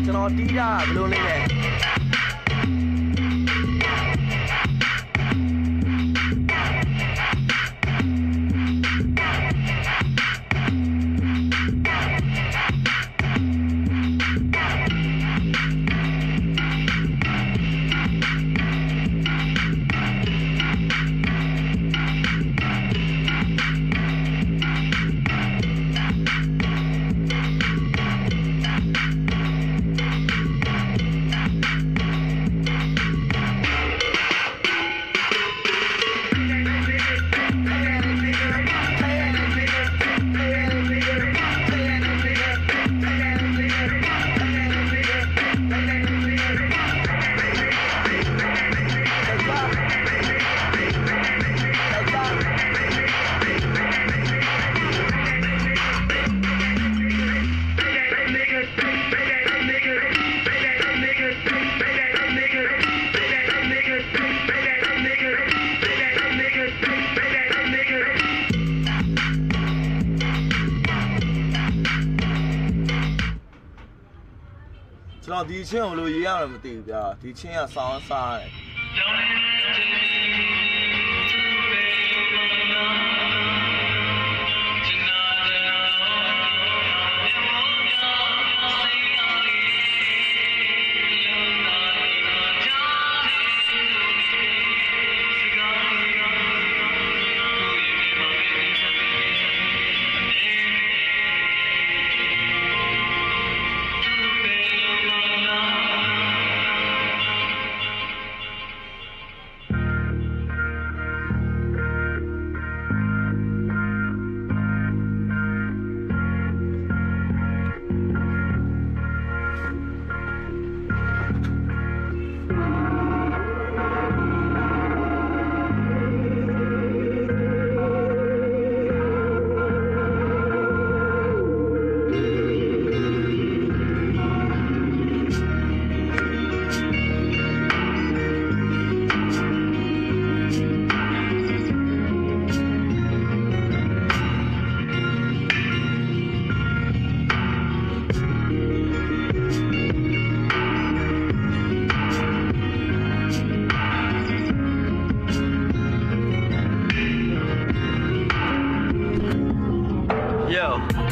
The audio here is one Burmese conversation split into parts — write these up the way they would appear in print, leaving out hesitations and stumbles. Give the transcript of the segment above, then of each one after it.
ကျွန်တော်တီးတာဘယ်လိုလဲကျွန်တော်ဒီချင်းကိုလို့ရေးရတယ်မသိဘူးဗျာဒီချင်းကဆောင်းစားတယ်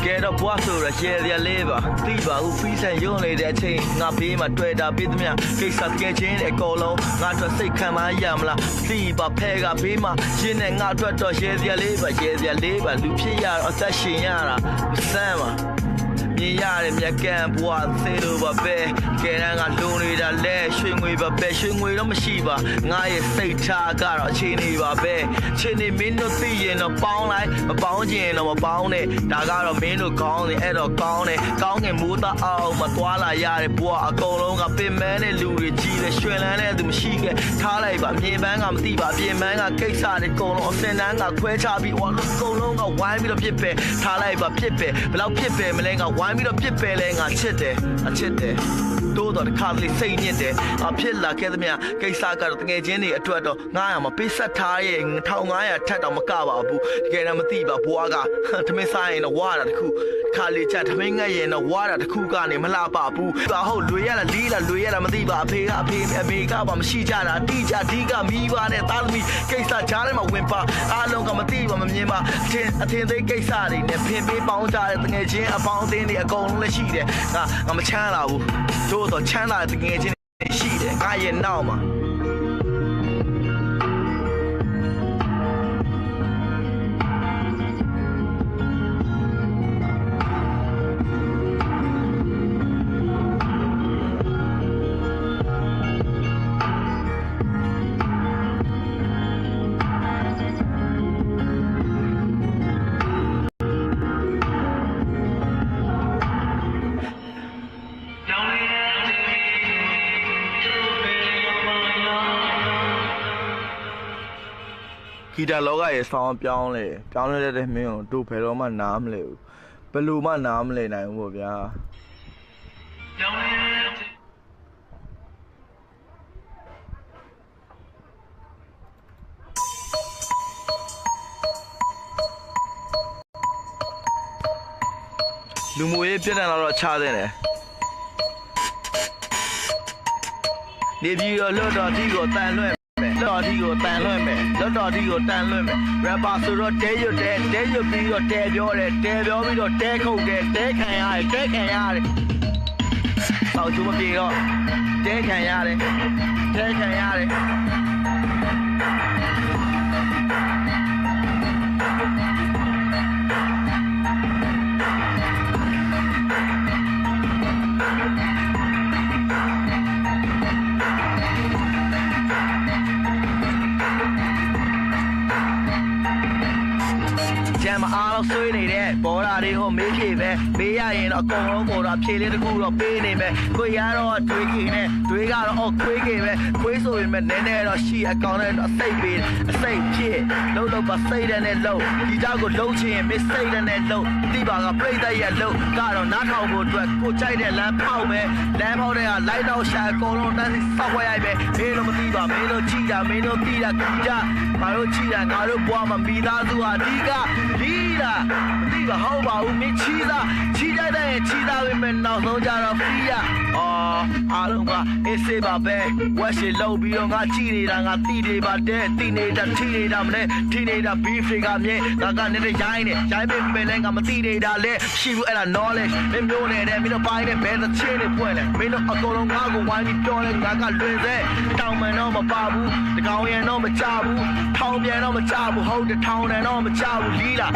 ကဲတော့ဘွားဆိုရရှယ်ရလေးပါတိပါဦးဖီးဆန်ရုံးနေတဲ့အချိန်ငါဘေးမှာတွေ့တာပြီးသမျှကိစ္စတကယ်ချင်းအကုန်လုံးငါအတွက်စိတ်ခံမရမလားတိပါဖဲကဘေးမှာရှင်းနေငါအတွက်တော့ရှယ်ရလေးပါရှယ်ရလေးပါလူဖြစ်ရတော့အသက်ရှင်ရတာမဆန်းပါမြင်ရတယ်မြက်ကန်းဘွားသေးလို့ပါပဲကဲတန်းကလုံနေတာလဲရွှေငွေပါပဲရွှေငွေတော့မရှိပါငါရဲ့စိတ်ထားကတော့အခြေအနေပါပဲအခြေအနေမင်းတို့သိရင်တော့ပေါင်းလိုက်မပေါင်းချင်တော့မပေါင်းနဲ့ဒါကတော့မင်းတို့ကောင်းတယ်အဲ့တော့ကောင်းတယ်ကောင်းငယ်မိုးသားအောင်မသွားလာရတဲ့ဘွားအကုန်လုံးကပင်မန်းတဲ့လူတွေကြီးတယ်ရွှင်လန်းတဲ့သူမရှိခဲ့ထားလိုက်ပါမြေပန်းကမသိပါပြင်ပန်းကကိစ္စတွေအကုန်လုံးအစင်တန်းကခွဲချပြီးဟောအကုန်လုံးကဝိုင်းပြီးတော့ပြစ်ပဲထားလိုက်ပါပြစ်ပဲဘယ်လောက်ပြစ်ပဲမလဲကဝိုင်းပြီးတော့ပြစ်ပဲလဲငါချစ်တယ်အချစ်တယ်တိုးတော့တခါတလေစိတ်ညစ်တယ်အဖြစ်လာခဲ့သမျှကိစ္စကတော့တကယ်ချင်းတွေအတွက်တော့900မပေးဆက်ထားရဲ့1500ထက်တော့မကပါဘူးတကယ်တော့မသိပါဘွားကသမင်းစားရင်တော့ဝါတာတခုခါလေးချက်သမင်းငတ်ရင်တော့ဝါတာတခုကနေမလှပဘူးဒါဟုတ်လွေရလားလီးလားလွေရလားမသိပါအဖေကအမေကပါမရှိကြတာတိကြဒီကမိပါနဲ့သားသမီးကိစ္စကြားထဲမှာဝင်ပါအားလုံးကမသိပါမမြင်ပါအထင်သေးကိစ္စတွေနဲ့ဖင်ပေးပေါင်းကြတဲ့တကယ်ချင်းအပေါင်းအသင်းတွေအကုန်လုံးလည်းရှိတယ်ငါမချမ်းလာဘူးတို့တော့ချမ်းသာတဲ့တကယ်ချင်းရှိတယ်ငါရဲ့နောက်မှာဂီတလောကရဲ့ဆောင်းပြောင်းလဲတဲ့မင်းကိုတို့ဘယ်တော့မှနားမလဲဘူးဘယ်လိုမှနားမလဲနိုင်ဘူးပေါ့ဗျာလူမျိုးရေးပြဿနာတော့ချတဲ့တယ် နေပြီးတော့လွတ်တော်တီကိုတန်လွင့်မယ်လွတ်တော်တီကိုတန်လွင့်မယ်လွတ်တော်တီကိုတန်လွင့်မယ် rapper ဆိုတော့တဲရွတ်ပြီးတော့တဲပြောတယ်တဲပြောပြီးတော့တဲခုတ်တယ်တဲခံရတယ်ဆောက်ချိုးမပြေတော့တဲခံရတယ် ကျမ်းမအားလို့ဆွေးနေတဲ့ဘောဓာတွေကိုမေးဖြေပဲမေးရရင်တော့အကုန်လုံးပေါ်တော့ဖြေလေးတစ်ခုတော့ပေးနေမယ်ခွေရတော့တွေးခင်နဲ့တွေးကတော့ခွေးခင်ပဲခွေးဆိုရင်လည်းနည်းနည်းတော့ရှိအကောင်နဲ့တော့စိတ်ပေးအစိတ်ဖြစ်လုံးပါစိတ်တဲ့နဲ့လုံးဒီကြောက်ကိုလုံးချင်ရင်မစိတ်တဲ့နဲ့လုံးတိပါကပြိတ္တရဲ့လုံးကတော့နားထောင်ဖို့အတွက်ကိုကြိုက်တဲ့လမ်းဖောက်မယ်လမ်းဖောက်တဲ့ကလိုက်တော့ရှာအကုန်လုံးတန်းစောက်ခွဲရိုက်ပဲမင်းတို့မသိပါမင်းတို့ကြည့်တာမင်းတို့သိတာကြငါတို့ကြည့်တာငါတို့ဘွားမှာမိသားစုဟာအဓိကဒီလားမသိပါဟုတ်ပါဘူးမင်းချီသားချီတဲ့ချီသားပဲမနောက်ဆုံးကြတော့ဖီးရအားလုံးကအေးစေးပါပဲဝက်ရှိလုံးပြီးတော့ငါကြည့်နေတာငါတိနေပါတဲ့တိနေတာထိနေတာမလဲထိနေတာ beef တွေကမြဲငါကနေရိုင်းပေလဲငါမတိနေတာလဲရှိဘူးအဲ့ဒါ knowledge မင်းမျိုးနေတဲ့မင်းတို့ပိုင်းနဲ့ဘယ်သချင်းတွေပွင့်လဲမင်းတို့အကုန်လုံးငါ့ကိုဝိုင်းပြီးပြောလဲငါကလွင်စေတောင်မှန်တော့မပါဘူးတကောင်ရံတော့မကြဘူးထောင်ပြန်တော့မကြဘူးဟုတ်တယ်ထောင်တယ်တော့မကြဘူးလီးလား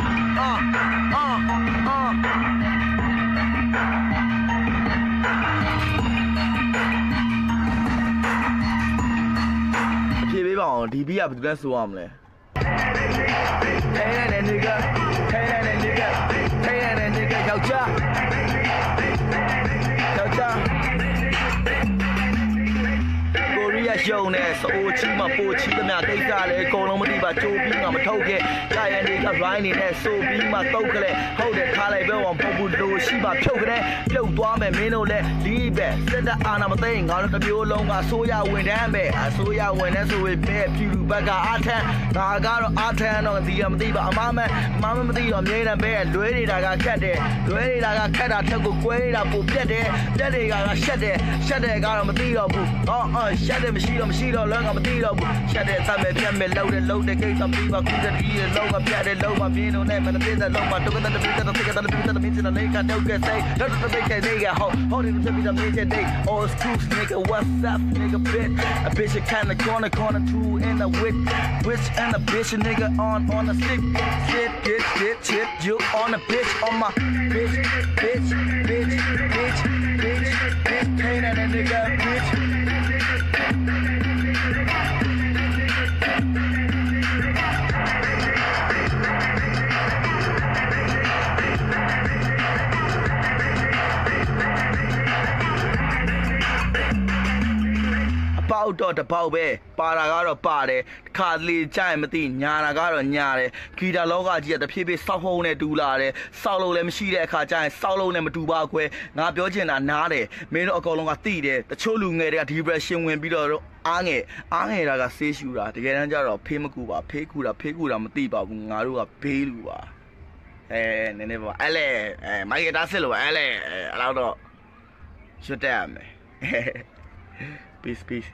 ဖြေပေးပါအောင်ဒီဘီကဘယ်သူလဲဆိုရမလဲထဲတဲ့နေကယောက်ျားကိုရီးယားရှုံနဲ့စိုးချီမပိုချီသမျှကိစ္စလဲအကုန်လုံးမသိပါကြိုးပြီးငါမထုတ်ခဲ့ကြာရန်တွေက line နေနဲ့ဆိုပြီးမှတုတ်ကလေးဟုတ်တယ်ထားလိုက်ပဲဝံပုတ်ဘူးလို့ရှိပါဖြုတ်ကလေးပြုတ်သွားမယ်မင်းတို့လဲဒီပဲစက်တအာနာမသိငါတို့တစ်မျိုးလုံးကဆိုးရဝင်တန်းပဲအဆိုးရဝင်တဲ့ဆိုရင်ပဲဖြူလူဘက်ကအာထန်ဒါကတော့အာထန်တော့ဒီကမသိပါအမမမသိတော့မြဲတယ်ပဲလွဲနေတာကခက်တယ်လွဲနေတာကခက်တာထက်ကိုကွဲနေတာပိုပြက်တယ်ပြက်တွေကရှက်တယ်ကတော့မသိတော့ဘူးရှက်တယ်မရှိတော့လွမ်းကမသိတော့ဘူးရှက်တယ်သတ်မယ်ပြတ်မယ်လှုပ်တဲ့ကိစ္စပြီးပါခုတည်းဒီလုံးကပြတ်တယ်လုံးကပြင်းတော့နဲ့မနပြတဲ့လုံးကတုတ်ကတဲ့ပြတဲ့တိတ်ကတဲ့ပြတဲ့မင်းစတဲ့လေးကတော့ကဲစိတ်တော့တဲ့ကိနေကဟောဒီပြတဲ့မင်းတဲ့ all screws nigga what's up nigga bitch a kind of corner two in the witch and a bitch nigga on a stick shit you on a bitch on my bitch pain and a nigga bitchပေါက်တော့တပေါက်ပဲပါတာကတော့ပါတယ်ခါလေကြိုင်မသိညာတာကတော့ညာတယ်ဂီတာလောကကြီးကတဖြည်းဖြည်းစောက်ဟုံးနဲ့တူလာတယ်စောက်လို့လည်းမရှိတဲ့အခါကျရင်စောက်လို့လည်းမတူပါခွဲငါပြောချင်တာနားတယ်မင်းတို့အကောင်လုံးကသိတယ်တချို့လူငယ်တွေက depression ဝင်ပြီးတော့အားငယ်တာကဆေးရှူတာတကယ်တမ်းကျတော့ဖေးမကူပါဖေးကူတာမသိပါဘူးငါတို့ကဘေးလူပါနည်းနည်းပါအဲ့လေမိုက်ကတာစစ်လို့အဲ့လေအဲ့တော့ရွတ်တက်ရမယ်peace